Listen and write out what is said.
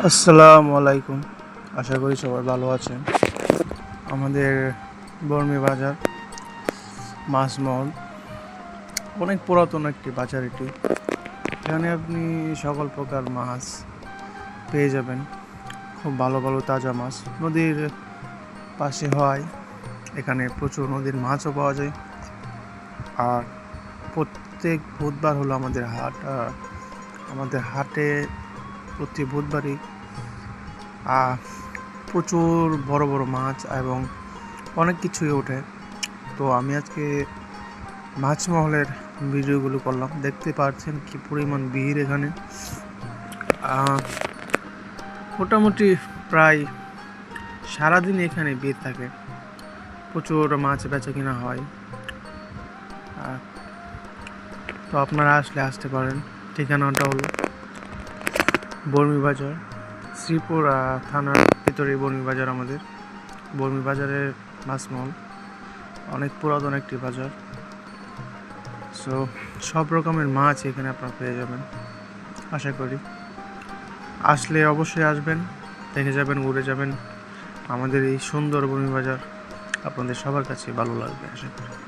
আসসালামু আলাইকুম। আশা করি সবাই ভালো আছেন। আমাদের বর্মি বাজার মাছমহল অনেক পুরাতন একটি বাজার এটি। এখানে আপনি সকল প্রকার মাছ পেয়ে যাবেন, খুব ভালো ভালো তাজা মাছ নদীর পাশে হয়। এখানে প্রচুর নদীর মাছও পাওয়া যায়। আর প্রত্যেক বুধবার হলো আমাদের হাট। আমাদের হাটে প্রতি বুধবারই প্রচুর বড় বড় মাছ এবং অনেক কিছুই ওঠে। তো আমি আজকে মাছমহলের ভিডিওগুলো করলাম। দেখতে পাচ্ছেন কি পরিমাণ ভিড় এখানে। মোটামুটি প্রায় সারাদিন এখানে ভিড় থাকে, প্রচুর মাছ বেচা কিনা হয়। তো আপনারা আসতে পারেন। ঠিকানাটা হলো বর্মি বাজার, শ্রীপুর থানার ভিতরে বর্মি বাজার। আমাদের বর্মি বাজারের মাছমহল অনেক পুরাতন একটি বাজার। সো সব রকমের মাছ এখানে আপনারা পেয়ে যাবেন। আশা করি আসলে অবশ্যই আসবেন, দেখে যাবেন, ঘুরে যাবেন। আমাদের এই সুন্দর বর্মি বাজার আপনাদের সবার কাছে ভালো লাগবে আশা করি।